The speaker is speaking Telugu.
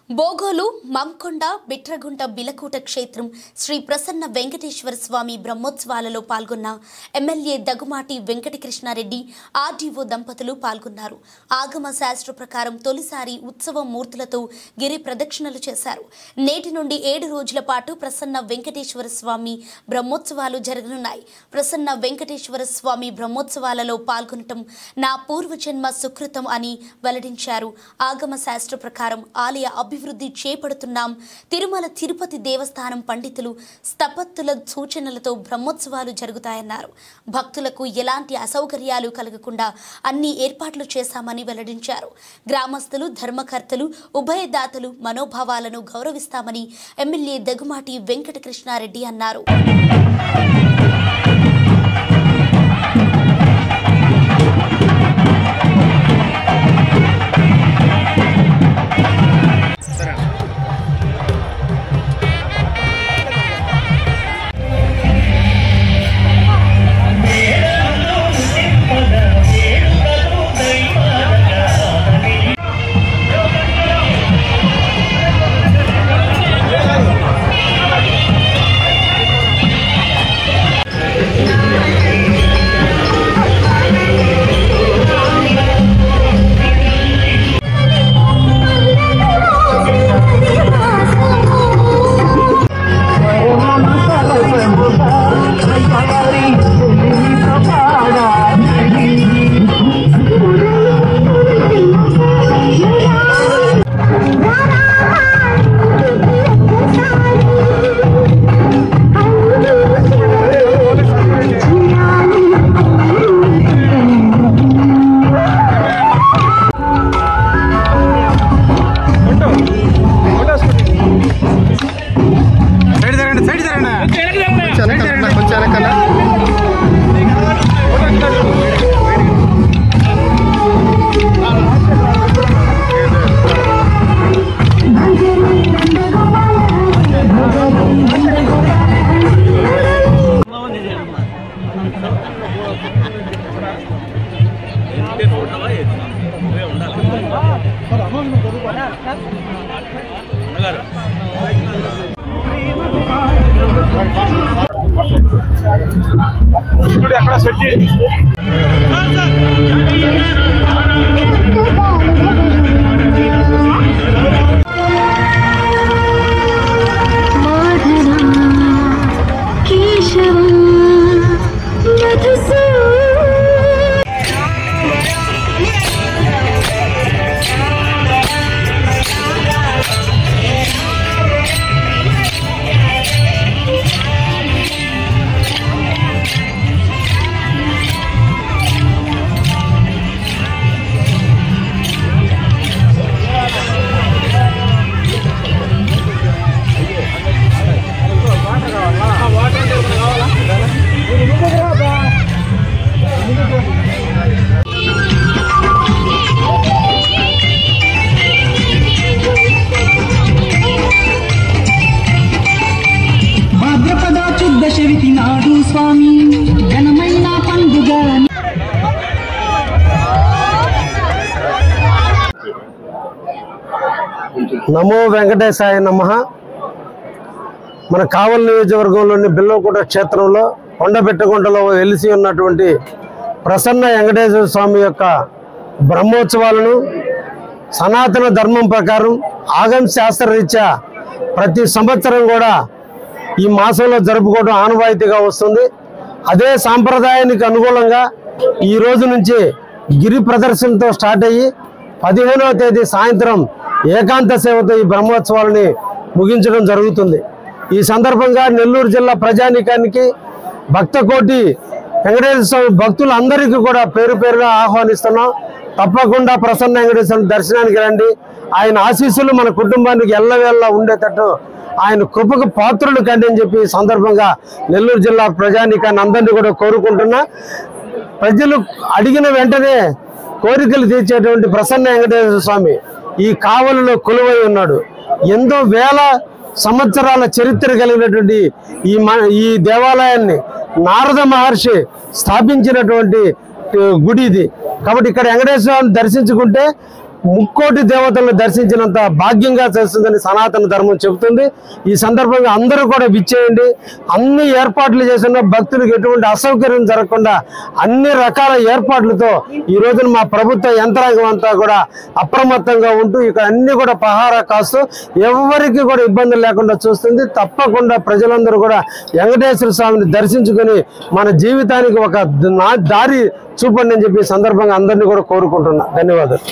బోగోలు మంకొండ బిట్రగుంట బిలకూట క్షేత్రం శ్రీ ప్రసన్న వెంకటేశ్వర స్వామి బ్రహ్మోత్సవాలలో పాల్గొన్న ఎమ్మెల్యే దగ్గుమాటి వెంకటకృష్ణారెడ్డి ఆర్డీఓ దంపతులు పాల్గొన్నారు. ఆగమ శాస్త్ర ప్రకారం తొలిసారి ఉత్సవ మూర్తులతో గిరి ప్రదక్షిణలు చేశారు. నేటి నుండి 7 రోజుల పాటు ప్రసన్న వెంకటేశ్వర స్వామి బ్రహ్మోత్సవాలు జరగనున్నాయి. ప్రసన్న వెంకటేశ్వర స్వామి బ్రహ్మోత్సవాలలో పాల్గొనటం నా పూర్వజన్మ సుకృతం అని వెల్లడించారు. ఆగమ శాస్త్ర ప్రకారం ఆలయ అభివృద్ధి చేపడుతున్నాం. తిరుమల తిరుపతి దేవస్థానం పండితులు స్థపత్తుల సూచనలతో బ్రహ్మోత్సవాలు జరుగుతాయన్నారు. భక్తులకు ఎలాంటి అసౌకర్యాలు కలగకుండా అన్ని ఏర్పాట్లు చేశామని వెల్లడించారు. గ్రామస్తులు, ధర్మకర్తలు, ఉభయదాతలు మనోభావాలను గౌరవిస్తామని ఎమ్మెల్యే దగ్గుమాటి వెంకటకృష్ణారెడ్డి అన్నారు. నమో వెంకటేశాయ నమః. మన కావలి నియోజకవర్గంలోని బిల్లకూట క్షేత్రంలో కొండబెట్టగుంటలో వెలిసి ఉన్నటువంటి ప్రసన్న వెంకటేశ్వర స్వామి యొక్క బ్రహ్మోత్సవాలను సనాతన ధర్మం ప్రకారం ఆగమ శాస్త్రరీత్యా ప్రతి సంవత్సరం కూడా ఈ మాసంలో జరుపుకోవడం ఆనవాయితీగా వస్తుంది. అదే సాంప్రదాయానికి అనుకూలంగా ఈ రోజు నుంచి గిరి ప్రదర్శనతో స్టార్ట్ అయ్యి 15వ తేదీ సాయంత్రం ఏకాంత సేవతో ఈ బ్రహ్మోత్సవాలని ముగించడం జరుగుతుంది. ఈ సందర్భంగా నెల్లూరు జిల్లా ప్రజానీకానికి భక్తకోటి వెంకటేశ్వర స్వామి భక్తులందరికీ కూడా పేరు పేరుగా ఆహ్వానిస్తున్నాం. తప్పకుండా ప్రసన్న వెంకటేశ్వర దర్శనానికి రండి. ఆయన ఆశీస్సులు మన కుటుంబానికి ఎల్లవేళ ఉండేటట్టు ఆయన కృపకు పాత్రులు కండి అని చెప్పి ఈ సందర్భంగా నెల్లూరు జిల్లా ప్రజానీకాన్ని అందరినీ కూడా కోరుకుంటున్నా. ప్రజలు అడిగిన వెంటనే కోరికలు తీర్చేటువంటి ప్రసన్న వెంకటేశ్వర స్వామి ఈ కావలిలో కొలువై ఉన్నాడు. ఎంతో వేల సంవత్సరాల చరిత్ర కలిగినటువంటి ఈ దేవాలయాన్ని నారద మహర్షి స్థాపించినటువంటి గుడి ఇది. కాబట్టి ఇక్కడ వెంకటేశ్వర స్వామిని దర్శించుకుంటే ముక్కోటి దేవతలను దర్శించినంత భాగ్యంగా చేస్తుందని సనాతన ధర్మం చెబుతుంది. ఈ సందర్భంగా అందరూ కూడా విచ్చేయండి. అన్ని ఏర్పాట్లు చేసిన భక్తులకు ఎటువంటి అసౌకర్యం జరగకుండా అన్ని రకాల ఏర్పాట్లతో ఈ రోజున మా ప్రభుత్వ యంత్రాంగం అంతా కూడా అప్రమత్తంగా ఉంటూ ఇక్కడ అన్ని కూడా పహారా కాస్తూ ఎవరికి కూడా ఇబ్బందులు లేకుండా చూస్తుంది. తప్పకుండా ప్రజలందరూ కూడా వెంకటేశ్వర స్వామిని దర్శించుకొని మన జీవితానికి ఒక దారి చూపండి అని చెప్పి సందర్భంగా అందరినీ కూడా కోరుకుంటున్నా. ధన్యవాదాలు.